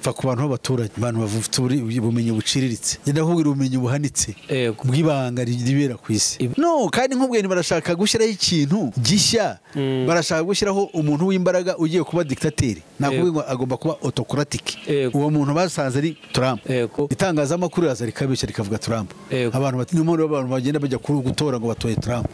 fa ku bantu b'abaturage abantu bafite ubumenyi buciriritse yenda kugira ubumenyi buhanitse bw'ibanga ribera ku isi no kandi nk'ubwe ni barashaka gushyiraho ikintu gishya barashaka gushyiraho umuntu w'imbaraga ugiye kuba dictateur nakubwo agomba kuba autocratic uwo muntu basanze ari Trump itangazamakuru yaza rikabeshya rikavuga Trump abantu bagenda bajya gutora ngo batoye Trump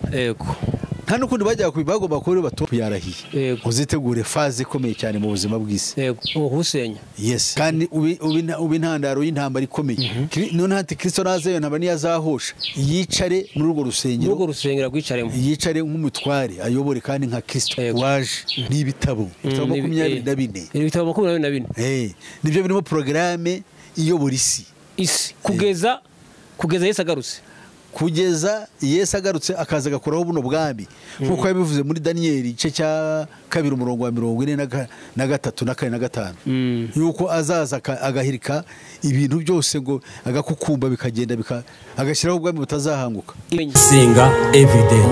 nta nukundi bajya bagomba kuba batoye yarahiye uzitegure faze ikomeye cyane mu buzima bw'isi uhusenya yes kandi ubi ntandaro y'intambara ikomeye none hati Kristo nazeyo ntabani yazahosha yicare muri urwo rusengero rwicaremo yicare nk'umutware ayobore kandi nka Kristo waje n'ibitabo 24 ibitabo 24 nibyo birimo programme iyobora isi kugeza Yesu agarutse kugeza Yesu agarutse akaza gakuraho buno bwami nkuko yabivuze muri Daniel igice cya 2 umurongo wa 43 na 4 na 5 yuko azaza agahirika ibintu byose ngo agakukumba bikagenda agashyiraho ubwami butazahanguka. Senga everyday,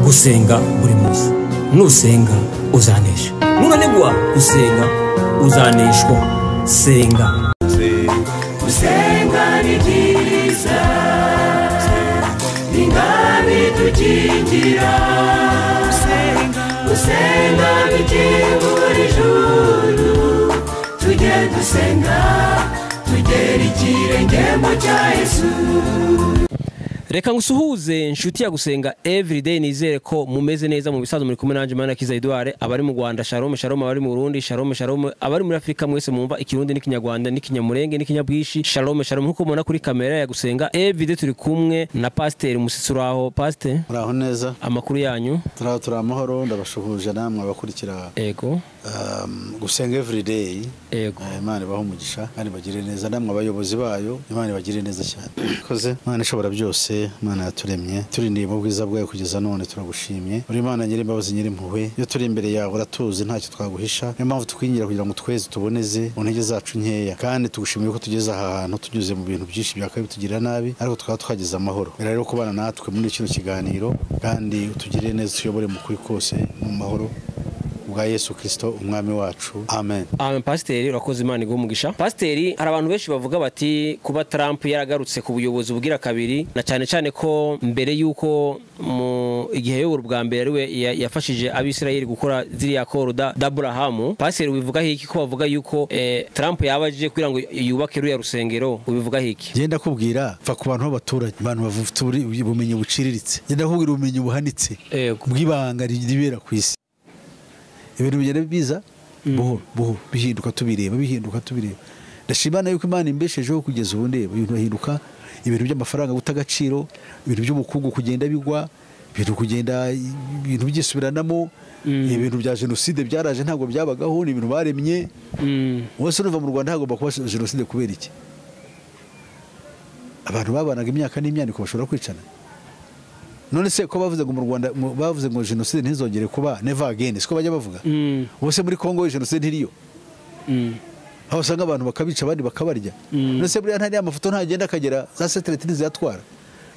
gusenga buri munsi, nusenga uzanesha, nunanigwa gusenga uzaneshwa. Senga gusenga ni byiza ningabi tukingira gusenga bikibura ijuru tujye dusenga tugera ikirenge mu cya Yesu. Reka ngusuhuze inshuti ya gusenga everyday nizere ko mumeze neza mu bisazo muri kumwe nanje Manakiza Edouard abari mu Rwanda Shalom abari mu Burundi Shalom abari muri Afrika mwese mumva ikirundi n'ikinyarwanda n'ikinyamurenge n'ikinyabwishi Shalom nkuko mubona kuri kamera ya gusenga everyday turi kumwe na Pasteur Musitsuraho. Pasteur uraho neza, amakuru yanyu? Turi amahoro, ndabashuhuje namwe abakurikira ego gusenga everyday. Ego Imana ibaho umugisha kandi bagire neza, namwe abayobozi bayo Imana bagire neza cyane. Koze Imana ishobora byose, Imana yaturemye turindiye mu bwiza bwayo kugeza none turagushimye. Uri Imana nyiri imbabazi nyiri impuhwe, iyo turi imbere yawe uratuzi ntacyo twaguhisha. Niyo mpamvu twingira kugira ngo tweze tuboneze mu ntege zacu nkeya, kandi tugushimiye ko tugeze aha hantu tunyuze mu bintu byinshi byakaye bitugirira nabi, ariko twaba twageze amahoro. Rero kubana natwe muri kino kiganiro kandi utugirire neza, tuyobore mu kuri kose mu mahoro bwa Yesu Kristo umwami wacu. Amen. Amen. Pasteur urakoze, Imana iguhe umugisha. Pasteur, hari abantu benshi bavuga bati kuba Trump yaragarutse ku buyobozi bugira kabiri, na cyane cyane ko mbere yuko mu igihe yobora bwa mbere ariwe yafashije abisirayeli gukora ziriya koro d'Abraham. Pasteur ubivuga hiki ko bavuga yuko Trump yabaje kugira ngo yubake ruya rusengero, ubivuga hiki? Genda kubwira fa ku bantu b'abaturage, abantu bafite ubumenyi buciriritse, genda kubwira ubumenyi buhanitse bw'ibanga ribera ku isi. Ibintu bigenda biza buhoro bihinduka tubireba. Ndashimana yuko Imana imbeshejeho kugeza ubu ndeba ibintu bahinduka, ibintu by'amafaranga gutagaciro, ibintu by'ubukungu kugenda bigwa, ibintu byisubiranamo, ibintu bya genocide byaraje ntabwo byabagaho, ni ibintu baremye. Wose uruva mu Rwanda hagomba kuba genocide kubera iki? Abantu babanaga imyaka n'imyaniko bashobora kwicana. None se ko bavuze ngo mu Rwanda bavuze ngo genocide ntizongere kuba, never again, siko bajya bavuga. Bose muri Kongo genocide ntiriyo. Aho usanga abantu bakabica abandi bakabarya. None se buriya ntari amafoto ntagenda akagera za satellite ntiziyatwara.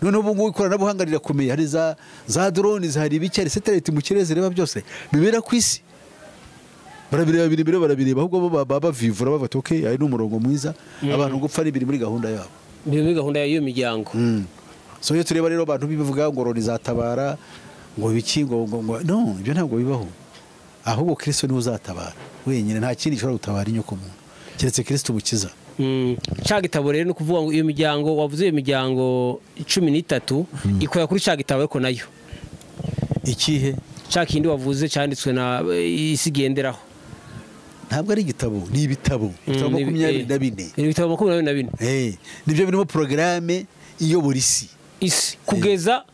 None ubu ngubu ikoranabuhanga rirakomeye, hari za drone, hari ibicari satellite mu kirere reba byose bibera ku isi. Barabireba ahubwo baba vivura bavata okay, ari n'umurongo mwiza, abantu gupfa ari biri muri gahunda yabo. Biri muri gahunda y'iyo miryango. So iyo tureba rero abantu bivuga ngo Loni zatabara ngo bikingo ngo no, ibyo ntabwo bibaho. Ahubwo Kristo ni uzatabara wenyine, nta kindi gishobora gutabara inyoko muntu keretse Kristo bukiza. Cya gitabo rero no kuvuga ngo iyo miryango wavuze, iyo miryango 13 ikoya kuri cya gitabo ariko nayo ikihe cya kindi wavuze cyanditswe na isi genderaho. Ntabwo ari igitabo, ni ibitabo 24. Ibitabo 24 nibyo birimo programme iyobora isi kugeza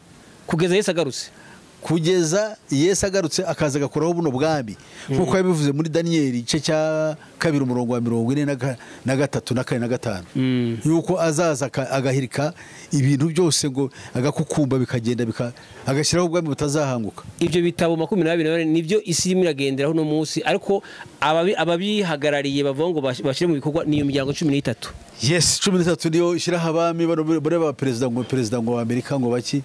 Yesu agarutse. Kugeza Yesu agarutse akaza gakuraho buno bwami nkuko yabivuze muri Daniel igice cya 2 umurongo wa 43 na 4 na 5 yuko azaza agahirika ibintu byose ngo agakukumba bikagenda agashyiraho ubwami butazahanguka. Ibyo bitabo 24 nibyo isi iragenderaho no munsi, ariko ababihagarariye bavuga ngo bashire mu bikorwa niyo miryango 13. Yes, 13 niyo ishyiraho abami bano ba president ngo wa Amerika ngo baki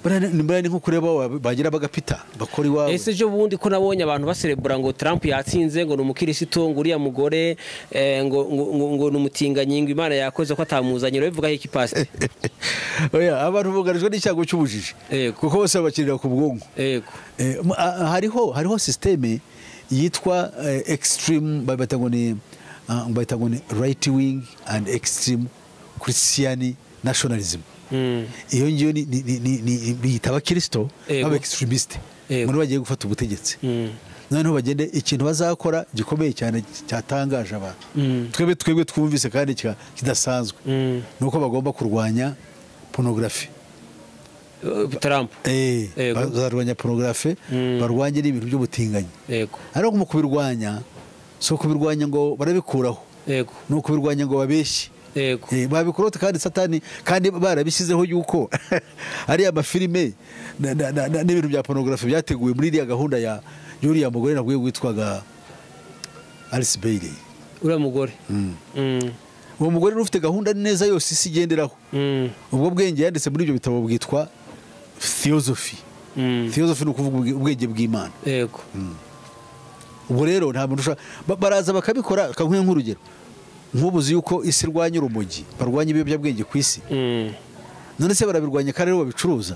Mbona ni nko kureba bagira bagapita bakora iwawe. Ese jo bundi ko nabonye abantu baserebura ngo Trump yatsinze ngo n'umukirisitu ngo uriya mugore ngo n'umutinganyi ngo Imana yakoze ko atamuzanye bivuga iki pastor. Oya abantu bugarijwe n'icyago cy'ubujiji. Kuko bose bakirira ku bwonko. Yego. Hariho systeme yitwa extreme batagoni right wing and extreme Christian nationalism. Iyo ngiyo ni bita abakristo aba extremist muri bagiye gufata ubutegetsi. Noneho bagende ikintu bazakora gikomeye cyane cyatangaje abantu. Twebwe twumvise kandi kidasanzwe. Nuko bagomba kurwanya pornography. Trump bazarwanya pornography barwanye n'ibintu by'ubutinganyi. Ariko mu kubirwanya so kubirwanya ngo barabikuraho. No kubirwanya ngo babeshye. Babikorote kandi satani kandi barabishyizeho yuko ari amafilime n'ibintu bya pornography byateguwe muri iriya gahunda ya Yuriya mugore nabwo witwaga Alice Bailey. Uriya mugore uwo mugore ufite gahunda neza yose isi igenderaho. Ubwo bwenge yanditse muri ibyo bitabo bwitwa theosophy. Theosophy ni ukuvuga ubwenge bw'Imana. Ubwo rero nta muntu baraza bakabikora kankuye nk'urugero nk'ubuzi yuko isi irwanya urumogi barwanya ibiyobyabwenge ku isi. None se barabirwanya kandi rero babicuruza.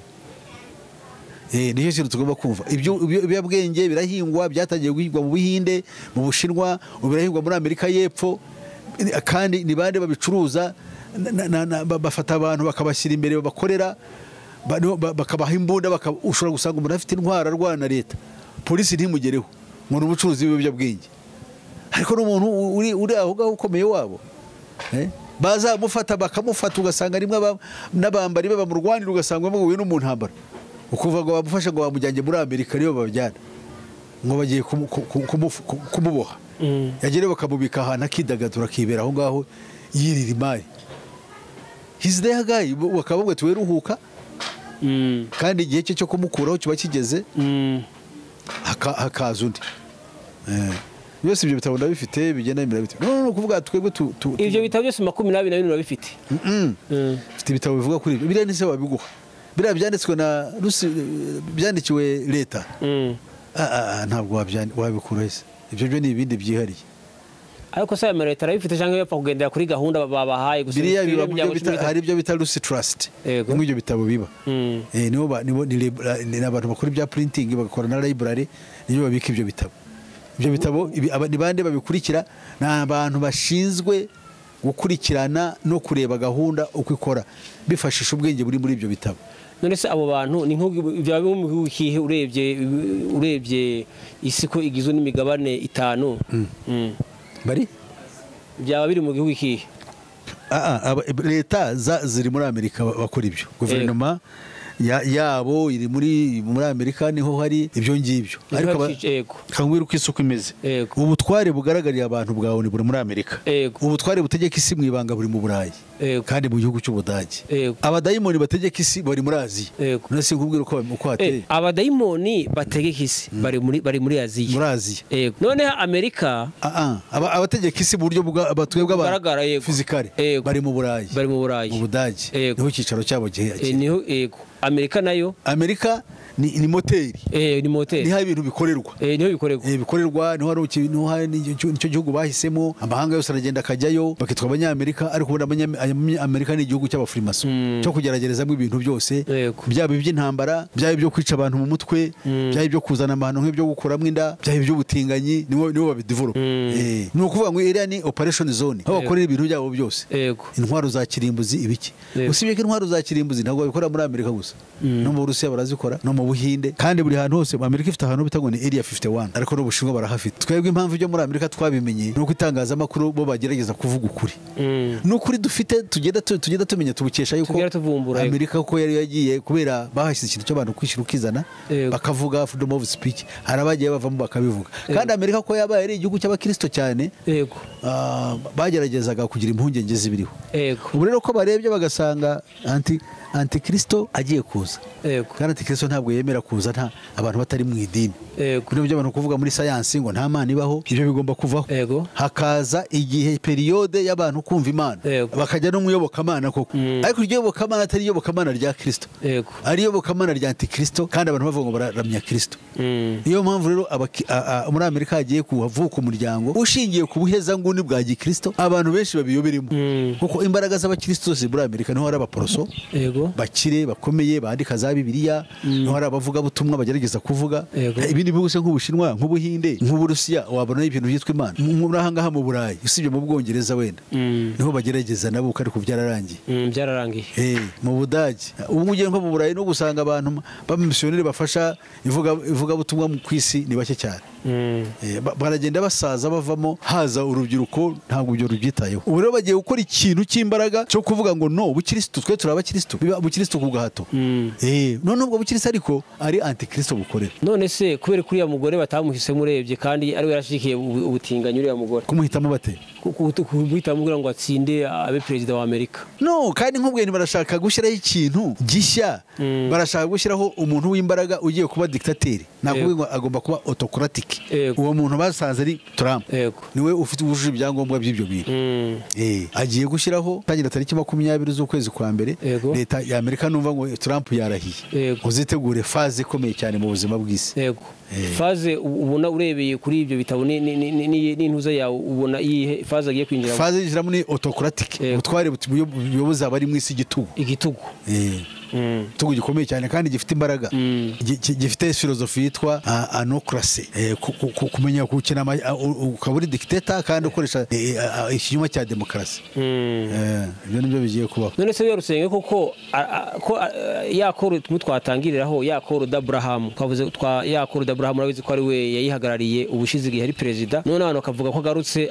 Niyo kintu tugomba kumva. Ibyo ibiyobyabwenge birahingwa byatangiye guhingwa mu Buhinde mu Bushinwa birahingwa muri Amerika y'Epfo kandi ni bande babicuruza bafata abantu bakabashyira imbere babakorera bakabaha imbunda ushobora gusanga umuntu afite intwara arwana leta polisi ntimugereho ngo ni umucuruzi w'ibiyobyabwenge. Ariko n'umuntu uri aho ngaho ukomeye wabo bazamufata bakamufata ugasanga rimwe n'abambari be bamurwanira ugasanga bamuguye no mu ntambara ukuvuga ngo bamufasha ngo bamujyanye muri Amerika niyo babajyana ngo bagiye kumuboha. Yagere bakamubika ahantu akidagadura akibera aho ngaho yirira imari. He's there guy bakababwe tuweruhuka kandi igihe cyo kumukuraho kiba kigeze hakaza undi. Byose ibyo bitabo ndabifite bigenda bimera bite. No kuvuga twebwe ibyo bitabo byose 22 urabifite. Mfite ibitabo bivuga kuri ibyo. Biriya nise babiguha. Biriya byanditswe na byandikiwe leta. Ntabwo wabikura ese. Ibyo byo ni ibindi byihariye. Ariko sa leta arabifite cyangwa yapfa kugendera kuri gahunda babahaye gusa. Biriya hari ibyo bita Lucy Trust. Nk'ibyo bitabo biba. Ni abantu bakora ibya printing bagakora na library niyo babika ibyo bitabo. Ibyo bitabo ni bande babikurikira ni abantu bashinzwe gukurikirana no kureba gahunda uko ikora bifashisha ubwenge buri muri ibyo bitabo. None se abo bantu ni nk'ibyo mu kihe urebye isi ko igizwe n'imigabane 5 bari byaba biri mu gihugu kihe? Leta ziri muri Amerika bakora ibyo. Guverinoma yabo iri muri Amerika niho hari ibyo ngibyo. Ariko kangwira uko isuku imeze. Ubutware bugaragarira abantu bwawe ni buri muri Amerika. Ubutware butegeka isi mu ibanga buri mu Burayi kandi mu gihugu cy'Ubudage. Abadayimoni bategeka isi bari muri Aziya. Nasi nkubwira uko hateye. Abadayimoni bategeka isi bari muri Aziya. Muri Aziya. None Amerika abategeka isi mu buryo bw'abatwebwe abantu physically bari mu Burayi. Mu Budage. Niho cyicaro cyabo gihe. Niho Amerika nayo ni moteri. Ni moteri. Niho ibintu bikorerwa. Bikorerwa. Niho hari nicyo gihugu bahisemo. Amahanga yose aragenda akajyayo bakitwa abanyamerika ariko Amerika ni igihugu cy'abafrimaso cyo kugeragerezamo ibintu byose byaba iby'intambara byaba ibyo kwica abantu mu mutwe byaba ibyo kuzana abantu nk'ibyo gukuramo inda byaba iby'ubutinganyi nibo babidevelop. Ni ukuvuga ngo iriya ni operation zone aho bakorera ibintu byabo byose. Intwaro za kirimbuzi ibiki usibye ko intwaro za kirimbuzi ntabwo babikora muri Amerika gusa no mu Burusiya barazikora no mu Buhinde kandi buri hantu hose Amerika ifite ahantu bita ngo ni Area 51 ariko no Bushinwa barahafite. Twebwe impamvu byo muri Amerika twabimenye no kwitangazamakuru bo bagerageza kuvuga ukuri n'ukuri dufite tugenda tumenya tubukesha yuko Amerika ko yari yagiye kubera bahashyize ikintu cy'abantu kwishyira ukizana bakavuga freedom of speech harabagiye bavamo bakabivuga kandi Amerika ko yabaye ari igihugu cy'abakristo cyane bageragezaga kugira impungenge zibiriho. Ubu rero ko barebye bagasanga antikristo agiye kuza kandi antikristo ntabwo yemera kuza nta abantu batari mu idini kuri byo abantu kuvuga muri sayansi ngo nta mana ibaho ibyo bigomba kuvaho hakaza igihe periode y'abantu kumva imana bakajya no muyobokamana koko ariko iryo yobokamana atari yobokamana rya Kristo ari yobokamana rya antikristo kandi abantu bavuga ngo bararamya Kristo niyo mpamvu rero muri Amerika hagiye kuhavuka umuryango ushingiye ku buhezanguni bwa gikristo abantu benshi babiyoberemo kuko imbaraga z'abakristo zose muri Amerika niho hari abaporoso bakire bakomeye bandika za Bibiliya niho hari abavuga butumwa bagerageza kuvuga ibindi bihugu nk'Ubushinwa nk'Ubuhinde nk'Uburusiya wabona ibintu byitwa imana muri ahangaha mu Burayi usibye mu Bwongereza wenda niho bagerageza nabo ariko byararangiye mu Budage ubu ugiye nko mu Burayi no gusanga abantu b'abamisiyoneri bafasha ivuga butumwa mu kwisi ni bake cyane baragenda basaza bavamo haza urubyiruko ntabwo ibyo rubyitayeho ubu rero bagiye gukora ikintu cy'imbaraga cyo kuvuga ngo no ubukristo twe turi abakristo biba ubukristo ku gahato none ubwo bukristo ariko ari antikristo bukorera none se kubera kuriya mugore batamuhisemo urebye kandi ari we yarashikiye ubutinganyi uriya mugore kumuhitamo bate kuhitamo kugira ngo atsinde abe perezida wa Amerika no kandi nk'ubwo barashaka gushyiraho ikintu gishya barashaka gushyiraho umuntu w'imbaraga ugiye kuba dictateur nakuvuga ngo agomba kuba autocratic uwo muntu basanze ari Trump niwe ufite ubujuje ibyangombwa by'ibyo bintu agiye gushyiraho tangira tariki 20 z'ukwezi kwa mbere leta ya Amerika numva ngo Trump yarahiye uzitegure faze ikomeye cyane mu buzima bw'isi faze ubona urebeye kuri ibyo bitabo n'intuza yawe ubona iyi faze agiye kwinjira faze yinjira muri autocratic utware buyoboza abari mu isi igitugu tugu gikomeye cyane kandi gifite imbaraga gifite filozofi yitwa anocracy kumenya gukina ukaburi dictator kandi ukoresha ikinyuma cya demokarasi ibyo nibyo bigiye kubaho none se yarusenge koko ko yakoro twatangiriraho yakoro d'Abraham twavuze yakoro d'Abraham urabizi ko ari we yayihagarariye ubushize igihe ari perezida none abantu akavuga ko agarutse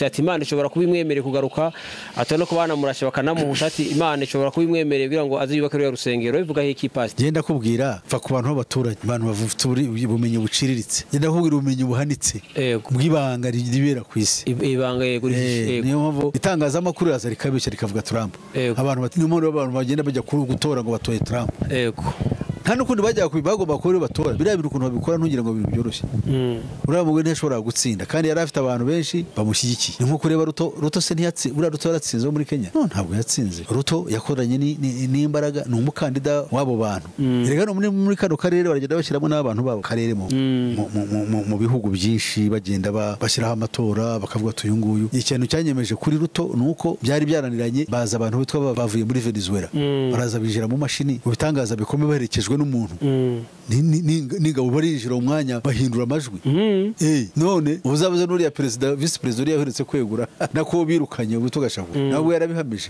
ati Imana ishobora kubimwemerera kugaruka atano ko bana murashe bakanamuhusha ati Imana ishobora kubimwemerera kugira ngo aziyubake rero rusengero bivuga he kipasi genda kubwira fa ku bantu b'abaturage abantu bafite ubumenyi buciriritse genda kubwira ubumenyi buhanitse bw'ibanga ribera ku isi ibanga yego niyo mpamvu itangazamakuru yaza rikabisha rikavuga Trump abantu bati niyo mpamvu abantu bagenda bajya gutora ngo batoye Trump nta n'ukundi bajya bagomba kuba batora biriya bintu ukuntu babikora ntugira ngo ibintu byoroshye uriya mugore ntiyashobora gutsinda kandi yari afite abantu benshi bamushyigikiye ni nko kureba Ruto se ntiyatsinze uriya Ruto yaratsinze muri Kenya ntabwo yatsinze Ruto yakoranye n'imbaraga ni umukandida w'abo bantu rero muri kano karere baragenda bashyiramo n'abantu babo karere mu bihugu byinshi bagenda bashyiraho amatora bakavuga ati uyu nguyu ikintu cyanyemeje kuri Ruto nuko byari byaraniranye baza abantu bitwa bavuye muri Venezuela baraza bijira mu mashini ubitangaza bikomeye baherekejwe n'umuntu n'ingabo barinjira umwanya bahindura amajwi none ubuzabuze n'uriya perezida vice perezida yaherutse kwegura nako birukanye ubu tugashavuga nabwo yarabihamije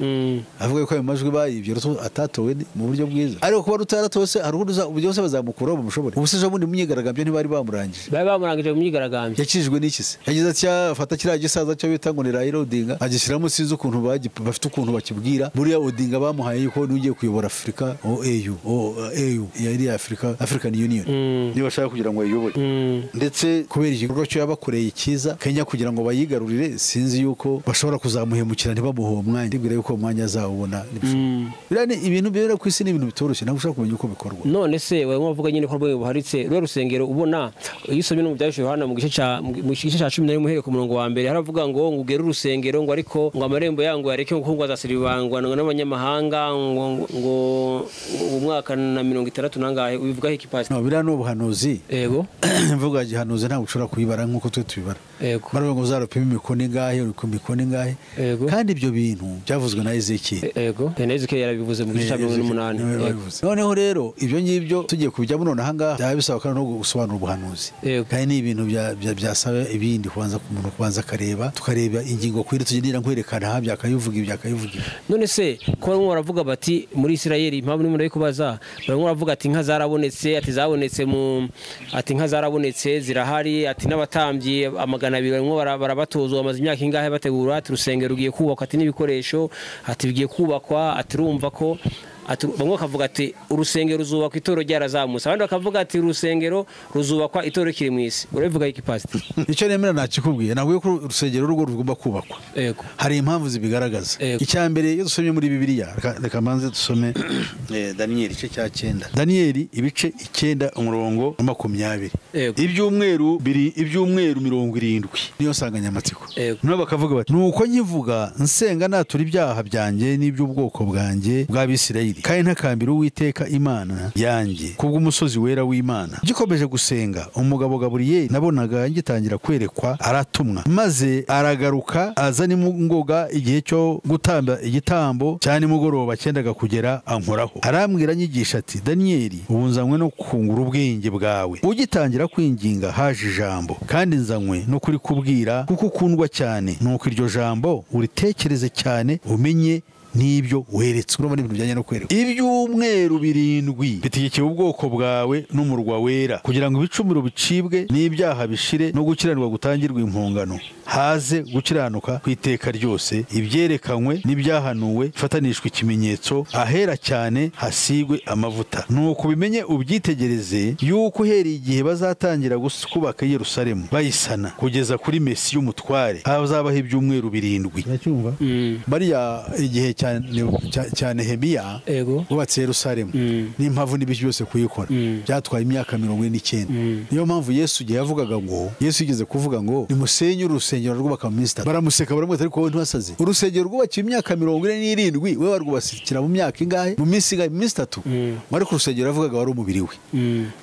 avuga ko ayo majwi bayivye Ruto atatowe mu buryo bwiza ariko kuba rutaratose aruhuza byose bazamukuraho bamushobore ubusije bundi munyigaragambye ntibari bamurangije mu myigaragambye yakijwe n'iki se yagize ati afata kiriya gisaza cyo bita ngo ni Raila Odinga agishyiramo sinzi ukuntu bafite ukuntu bakibwira buriya Odinga bamuhaye yuko n'ugiye kuyobora Afrika AU yari African Union niba bashaka kugira ngo ayobore ndetse kubera igikorwa cyo yabakoreye cyiza Kenya kugira ngo bayigarurire sinzi yuko bashobora kuzamuhemukira ntibamuho umwanya ndibwira yuko umwanya azawubona birane ibintu bibera ku isi ni ibintu bitoroshye ntabwo ushaka kumenya uko bikorwa none se wewe wavuga nyine ko rwego buharitse rero rusengero ubona yisomye no mu byashe Yohana mu gice cya 11 muhere ku murongo wa mbere haravuga ngo ngugere urusengero ngo ariko ngo amarembo yango yareke ngo azasiribangwa n'abanyamahanga ngo umwaka na 60 nangahe ubivuga he kipasi no birano ubuhanuzi yego mvuga gihanuzi ntabwo ushobora kubibara nkuko twe tubibara baravuga ngo uzarupima imikono ingahe ku mikono ingahe kandi ibyo bintu byavuzwe na Ezekiel Ezekiel yarabivuze mu gice cya 18 noneho rero ibyo ngibyo tugiye kubijyamo none ahanga byaba bisaba kandi no gusobanura ubuhanuzi kandi ni ibintu byasaba ibindi kubanza ku muntu kubanza kareba tukareba ingingo kwiri tugendera nkwerekana ha byakayivuga none se ko bamwe baravuga bati muri Isirayeli impamvu ni muri kubaza bamwe baravuga ati inka zarabonetse ati inka zarabonetse zirahari ati n'abatambyi 200 bamwe barabatozwa amaze imyaka ingahe bategura ati rusengero rugiye kubakwa ati n'ibikoresho ati bigiye kubakwa ati rumva ko bamwe bakavuga ati urusengero ruzubakwa itorero ryarazamutse, abandi bakavuga ati urusengero ruzubakwa itorero kiri mu isi. Urabivuga iki pastor? Icyo nemera nakikubwiye, nabwiye ko urusengero rwo rugomba kubakwa. Hari impamvu zibigaragaza. Icya mbere iyo dusomye muri Bibiliya, reka manze dusome Daniel igice cya 9. Daniel ibice 9 umurongo 20. Ibyumweru 70 niyo nsanganyamatsiko. Nabo bakavuga bati nuko nkivuga nsenga natura ibyaha byanjye n'iby'ubwoko bwanjye bw'Abisirayeli, kandi ntakambira Uwiteka Imana yanjye kubw'umusozi wera w'Imana. Gikomeje gusenga, umugabo Gaburiyeli nabonaga ngitangira kwerekwa aratumwa, maze aragaruka aza nimugoroba igihe cyo gutamba igitambo cyane mugoroba cyendaga kugera ankoraho, arambwira nyigisha ati Danieli, ubunzanywe no kungura ubwenge bwawe. Ugitangira kwinginga haje ijambo, kandi nzanywe no kuri kubwira kuko ukundwa cyane, nuko iryo jambo uritekereze cyane umenye n'ibyo weretse. Urumva n'ibintu bijyanye no kwerekwa. Ibyumweru 7 bitegekeye ubwoko bwawe n'umurwa wera, kugira ngo ibicumuro bicibwe n'ibyaha bishire no gukiranirwa gutangirwa impongano, haze gukiranuka ku iteka ryose, ibyerekanywe n'ibyahanuwe bifatanishwa ikimenyetso, ahera cyane hasigwe amavuta. Nuko bimenye ubyitegereze yuko uhereye igihe bazatangira kubaka Yerusalemu bayisana kugeza kuri Mesiya umutware hazabaho ibyumweru 7. Uracyumva? Bariya igihe cya Nehemiya bubatse Yerusalemu n'impavu n'ibiki byose kuyikora byatwaye imyaka 49. Niyo mpamvu Yesu igihe yavugaga ngo, Yesu yigeze kuvuga ngo nimusenye urusengero rwubaka mu minsi 3. Baramuseka baramwita ariko wowe ntiwasaze. Urusengero rwubakiye imyaka 47, wewe warwubasikira mu myaka ingahe? Mu minsi 3. Wari ku rusengero yavugaga wari umubiri we.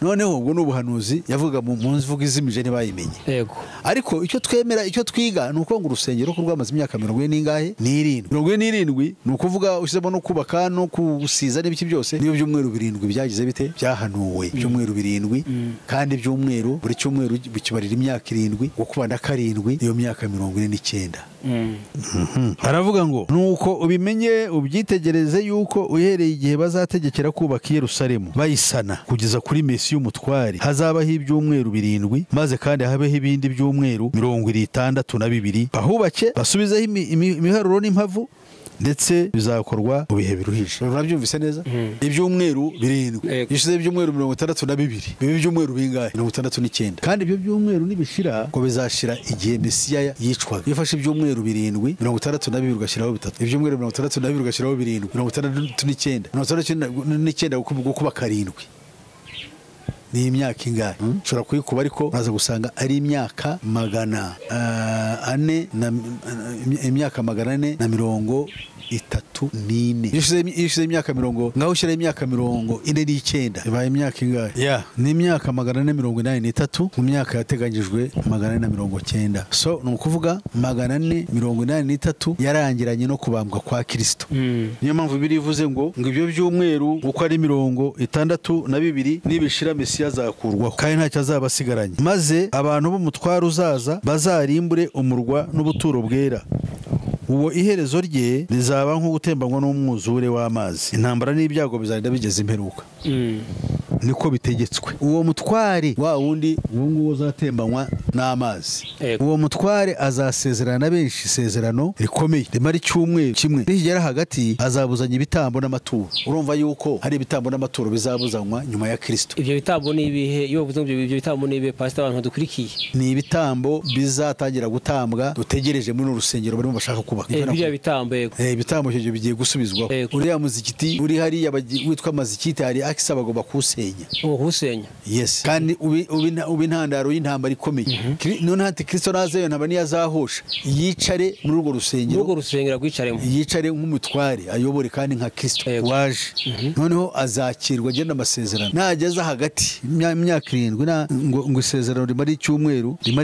Noneho ubwo n'ubuhanuzi yavugaga mu mvugo izimije ntibayimenye. Ariko icyo twemera, icyo twiga nuko ngo urusengero ko rwamaze imyaka 47 ni ukuvuga ushyizemo no kubaka no kusiza n'ibiki byose. Niyo byumweru 7 byagize bite byahanuwe, byumweru 7, kandi byumweru buri cyumweru bikibarira imyaka 7 gukubana 7 iyo myaka 49. Aravuga ngo nuko ubimenye ubyitegereze yuko uhereye igihe bazategekera kubaka Yerusalemu bayisana kugeza kuri Mesiya umutware hazabaho ibyumweru 7, maze kandi habeho ibindi byumweru 62, bahubake basubizeho imiharuro n'impavu, ndetse bizakorwa mu bihe biruhije. Urabyumvise neza? Ibyumweru 7 yishize ibyumweru 62, bibe ibyumweru bingahe? 69. Kandi ibyo byumweru nibishira ko bizashira igihe Mesiya yicwaga. Yafashe ibyumweru 7, 62 ugashiraho 3, ibyumweru 62 ugashiraho 7, 69 gukuba 7. Ni imyaka ingahe? Ushobora kuyikuba ariko uraza gusanga ari imyaka 434. Yishize imyaka 40, ngaho ushyira imyaka 49, ibaye imyaka ingahe? Ni imyaka 483 mu myaka yateganyijwe 490. So ni ukuvuga 483 yarangiranye no kubambwa kwa Kristo. Niyo mpamvu birivuze ngo ibyo byumweru uko ari 62 nibishira Mesiya azakurwaho, kandi ntacyo azabasigaranye, maze abantu b'umutwaro uzaza bazarimbure umurwa n'ubuturo bwera. Uwo iherezo rye rizaba nko gutembanywa n'umwuzure w'amazi, intambara n'ibyago bizagenda bigeze imperuka. Niko bitegetswe. Uwo mutware wa wundi uwo uzatembanywa n'amazi, uwo mutware azasezerana benshi isezerano rikomeye rimara icyumweru kimwe, nigera hagati azabuzanya ibitambo n'amaturo. Urumva yuko hari ibitambo n'amaturo bizabuzanywa nyuma ya Kristo. Ibyo bitambo ni ibihe? Iyo bavuze ngo ibyo bitambo ni ibihe pastor, abantu dukurikiye? Ni ibitambo bizatangira gutambwa dutegereje muri urusengero barimo bashaka kubaka. Ibyo bitambo ibitambo cyo bigiye gusubizwaho. Uriya muzikiti uri hariya witwa mazikiti hari akisa bagomba kusenya. Uhusenya. Yes. Kandi ubi ntandaro y'intambara ikomeye. None hati Kristo nazeyo ntabani yazahosha yicare muri urwo rusengero. Urwo rusengero rwicaremo. Yicare nk'umutware ayobore kandi nka Kristo waje. Noneho azakirwa agenda amasezerano. Nageza hagati imyaka 7 ngo isezerano rimara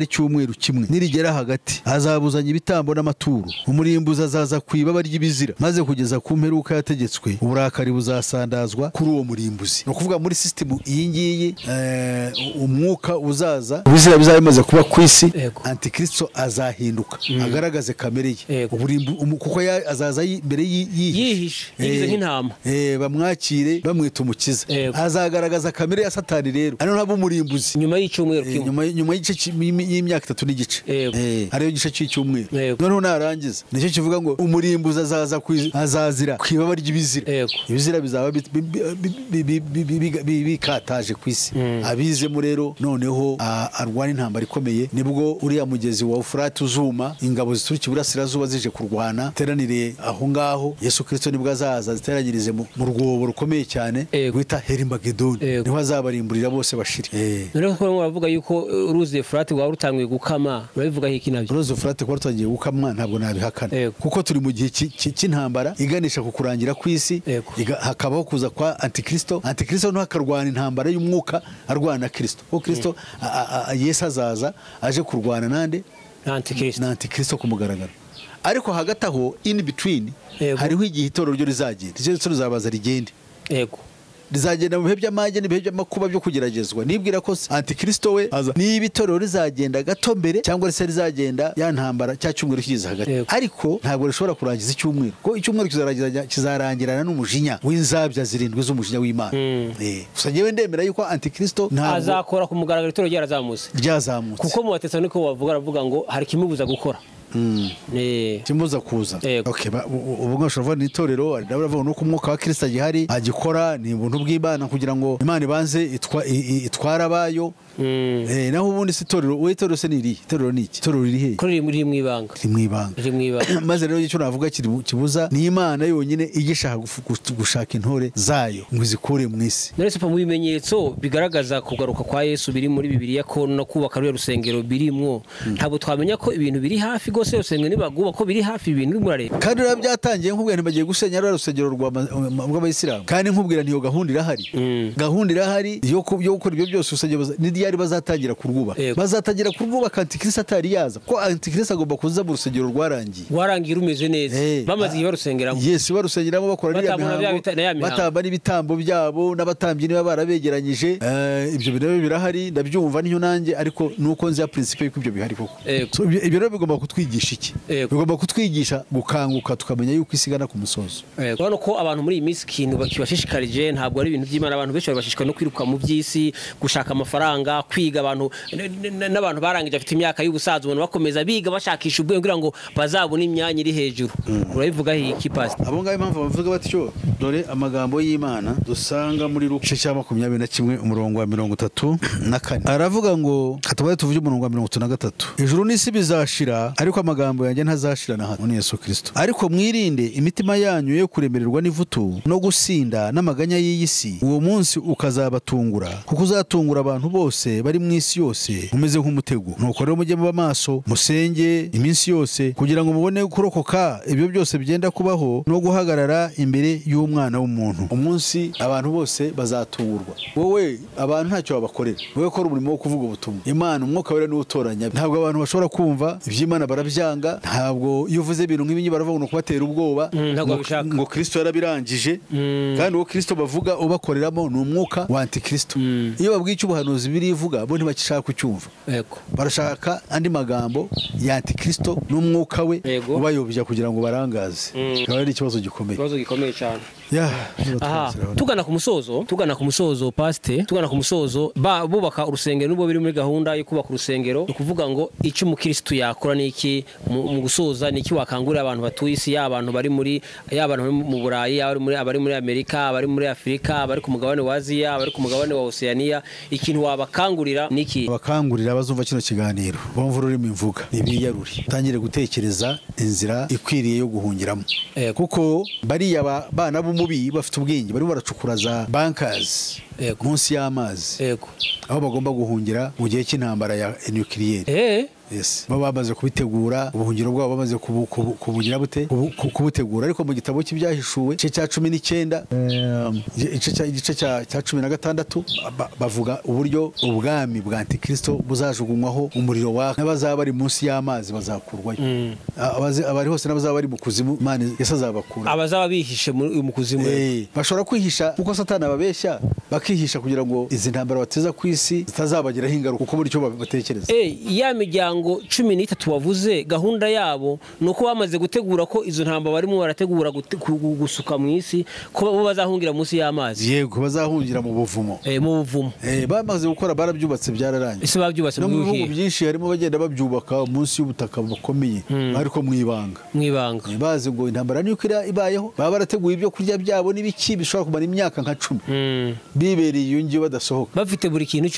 icyumweru kimwe. Nirigera hagati azabuzanya ibitambo n'amaturo. Umurimbuza azaza kwibaba ry'ibizira, maze kugeza ku mperuka yategetswe uburakari buzasandazwa kuri uwo murimbuzi. No kuvuga muri system iyi ngiyi umwuka uzaza bizira bimaze kuba ku isi Yego. antikristo azahinduka agaragaze kamere ye Yego. kuko azaza mbere yihishe yigize nk'intama bamwakire bamwita umukiza Yego. azagaragaza kamere ya satani rero ari nabo umurimbuzi nyuma y'icyumweru kimwe nyuma y'igice y'imyaka 3 n'igice Yego. ariyo gice cy'icyumweru Yego. noneho narangiza nicyo kivuga ngo umurimbuzi azazira ku ibaba ry'ibizira Yego. ibizira bizaba bikataje ku isi abizemo rero noneho arwana intambara ikomeye nibwo uriya mugezi wa Ufurate uzuma ingabo zituruka iburasirazuba zije kurwana teranire aho ngaho Yesu Kristo nibwo azaza ziteranyirize mu rwobo rukomeye cyane rwita Herimagedoni niho azabarimburira bose bashire noneho ko baravuga yuko uruzi Ufurate rwa rutangiye gukama barabivuga iki nabyo uruzi Ufurate ko rutangiye gukama ntabwo nabihakana kuko turi mu gihe cy'intambara iganisha ku kurangira kw'isi hakabaho kuza kwa antikristo no akarwana intambara y'umwuka arwana na Kristo kuko Kristo Yesu azaza aje kurwana nande na antikristo kumugaragara ariko hagati aho in between hariho igihe itorero ryo rizagenda icyo rizabaza rigende yego rizagenda mu bihe by'amage n'ibihe by'amakuba byo kugeragezwa nibwira ko antikristo we niba itorero rizagenda gato mbere cyangwa se rizagenda ya ntambara cya cyumweru kigeze hagati ariko ntabwo rishobora kurangiza icyumweru ko icyumweru kizarangirana n'umujinya w'inzabya zirindwi z'umujinya w'Imana gusa ngewe ndemera yuko antikristo azakora ku mugaragaro itorero ryazamutse kuko mu Batesalonike bavuga ngo hari kimubuza gukora kimuza kuza ubu ngashobora kuvuga n'itorero ndavuga nuko umwuka wa Kristo agihari agikora ni ubuntu bw'Imana kugira ngo Imana ibanze itwara abayo naho ubundi si itorero se ni iri itorero ni iki itorero riri he ko riri mu ibanga maze rero icyo navuga kibuza ni Imana yonyine igishaka gushaka intore zayo ngo izikure mu isi none mu bimenyetso bigaragaza kugaruka kwa Yesu biri muri Bibiliya ko no kubaka ruriya rusengero birimwo ntabwo twamenya ko ibintu biri hafi gose rusengero nibaguba ko biri hafi ibintu murareba kandi rero byatangiye nkubwira ntibagiye gusenya ruriya rusengero rw'abayisilamu kandi nkubwira ntiyo gahunda irahari yo gukora ibyo byose usengero n'iyari bazatangira kurwubaka antikristo atari yaza ko antikristo agomba kuza mu rusengero rwarangiye rumeze neza bamaze igihe barusengeramo barusengeramo bakora mihango batamba n'ibitambo byabo n'abatambyi niba barabegeranyije ibyo bintu birahari ndabyumva niyo nanjye ariko nuko nzi ya principe yuko ibyo bihari koko ibyo rero bigomba kutwigisha iki bigomba kutwigisha gukanguka tukamenya yuko isigana ku musozo urabona ko abantu muri iyi minsi ikintu bakibashishikarije ntabwo ari ibintu by'Imana abantu benshi bashishikara no kwiruka mu by'isi gushaka amafaranga kwiga abantu n'abantu barangije afite imyaka y'ubusaza ubona bakomeza biga bashakisha ubwenge kugira ngo bazabone imyanya iri hejuru urabivuga iki pastor abo ngabo impamvu bavuga batyo dore amagambo y'Imana dusanga muri Luka cya 21 umurongo wa 34 aravuga ngo katabaye tuvuge umurongo wa 33 ijuru n'isi bizashira ariko amagambo yanjye ntazashira na hano ni Yesu Kristo ariko mwirinde imitima yanyu yo kuremererwa n'ivutu no gusinda n'amaganya y'isi uwo munsi ukazabatungura kuko uzatungura abantu bose bari mu isi yose umeze nk'umutego nuko rero mujye muba maso musenge iminsi yose kugira ngo mubone kurokoka ibyo byose bigenda kubaho no guhagarara imbere y'umwana w'umuntu umunsi abantu bose bazatungurwa wowe abantu ntacyo babakorera wowe kora umurimo wo kuvuga ubutumwa Imana umwuka wera n'utoranya ntabwo abantu bashobora kumva iby'Imana barabyanga ntabwo iyo uvuze ibintu nk'ibinyi baravuga no kubatera ubwoba ngo Kristo yarabirangije kandi uwo Kristo bavuga ubakoreramo ni umwuka wa antikristo iyo babwiye icyo ubuhanuzi birivuga bo ntibakishaka kucyumva barashaka andi magambo ya antikristo n'umwuka we ubayobya kugira ngo barangaze akaba ari ikibazo gikomeye cyane tugana ku musozo paste tugana ku musozo bubaka urusengero n'ubwo biri muri gahunda yo kubaka urusengero no kuvuga ngo icyo umukristo yakora niki mu gusoza niki wakangurira abantu batuye isi y'abantu bari mu Burayi abari muri Amerika abari muri Afrika abari ku mugabane wa Aziya abari ku mugabane wa Oceania ikintu wabakangurira niki abakangurira bazumva kino kiganiro bumva ururimi mvuga nibiyaruri tangire gutekereza inzira ikwiriye yo guhungiramo kuko bariya bana b'umubi bafite ubwenge bari baracukura za bunkers munsi y'amazi aho bagomba guhungira mu gihe cy'intambara ya nucleaire baba bamaze kubitegura ubuhungiro bwabo bamaze kubugira kubutegura ariko mu gitabo cy'ibyahishuwe cye cya 19 igice cya 16 bavuga uburyo ubwami bwa antikristo buzajugunywaho umuriro waka n'abazaba bari munsi y'amazi bazakurwayo abari hose n'abazaba bari mu kuzimu Imana Yesu azabakura abazaba bihishe mu kuzimu bashobora kwihisha kuko Satani ababeshya bakihisha kugira ngo izi ntambara bateza ku isi zitazabagiraho ingaruka uko buryo batekereza. Ya miryango 13 wavuze gahunda yabo nuko bamaze gutegura ko izo ntambara barimo barategura gusuka mu isi ko bo bazahungira munsi y'amazi. Yego bazahungira mu buvumo. Mu buvumo. Bamaze gukora barabyubatse byararangiye. Ese babyubatse mu bihugu byinshi harimo bagenda babyubaka munsi y'ubutaka bukomeye ariko mwibanga. Bazi ngo intambara niyo ibayeho baba barateguye ibyo kurya byabo n'ibiki bishobora kumara imyaka nka 10. Bibereye iyo ngiye badasohoka. Bafite buri kintu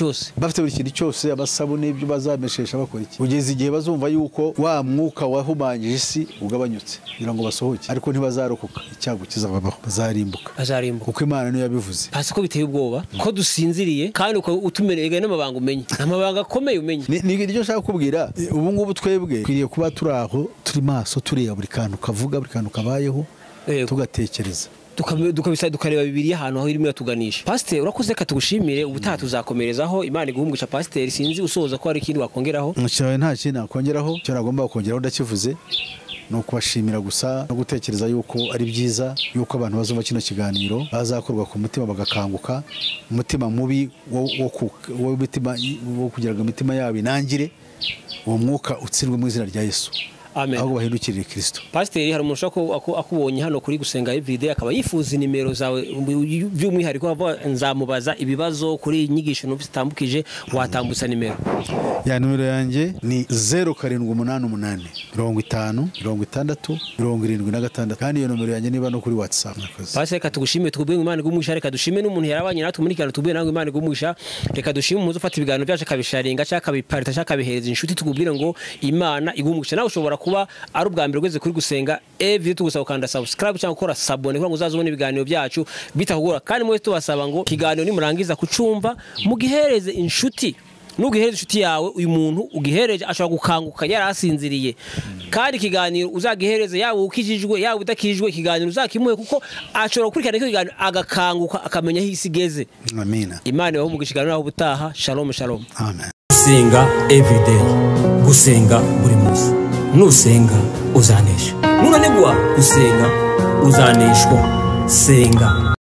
cyose. Abasabune ibyo bazameshesha bakora iki. Ugeze igihe bazumva yuko wa mwuka wahumanyije isi ugabanyutse kugira ngo basohoke ariko ntibazarokoka icyago kizababaho bazarimbuka. Uko Imana niyo yabivuze. Hasi ko biteye ubwoba ko dusinziriye kandi uko utumereye n'amabanga umenye. Amabanga akomeye umenye. Ni iryo shaka kubwira ubu ngubu twebwe kwiriye kuba turi aho turi maso turiya buri kantu kavuga buri kantu kabayeho tugatekereza. Tukareba Bibiliya ahantu aho irimo yatuganisha. Pasteur urakoze ka tugushimire ubutaha tuzakomerezaho Imana iguhumwisha Pasteur sinzi usoza ko hari ikindi wakongeraho. Nshyawe nta kintu nakongeraho cyo nagomba kongeraho ndakivuze no kubashimira gusa no gutekereza yuko ari byiza yuko abantu bazumva kino kiganiro bazakorwa ku mutima bagakanguka umutima mubi wo kugira ngo imitima yabo inangire uwo mwuka utsirwe mu izina rya Yesu. Amen. Ahubwo bahindukirire Kristo. Pasteur hari umuntu ushaka akubonye hano kuri gusenga everyday akaba yifuza nimero zawe by'umwihariko avuga nzamubaza ibibazo kuri inyigisho no zitambukije watambutsa nimero. Ya numero yanjye ni 0788 50 60 76 kandi iyo numero yanjye niba no kuri WhatsApp. Pasteur reka tugushime tukubwiye Imana igumugisha reka dushime n'umuntu yarabanye natwe muri kano tubwiye nawe Imana igumugisha reka dushime umuzo ufata ibiganiro byacu kabisharinga cyaka biparita cyaka bihereza inshuti tukubwire ngo Imana igumugisha nawe ushobora kuba ari ubwa mbere ugeze kuri gusenga every tugusaba ukanda subscribe cyangwa ukora sabone kugira ngo uzazubone ibiganiro byacu bitakugora kandi mwese tubasaba ngo kiganiro nimurangiza kucumva mugihereze inshuti nugihereze inshuti yawe uyu muntu ugihereje ashobora gukanguka yarasinziriye kandi kiganiro uzagihereze yawe ukijijwe yawe udakijijwe ikiganiro uzakimuhe kuko ashobora gukurikirana icyo kiganiro agakanguka akamenya hisi geze. Amina. Imana yaho mugishiganiro aho butaha. Shalom. Amen. Gusenga everyday. Gusenga buri munsi. Nusenga uzanesha. Nunanegwa gusenga uzaneshwa. Senga.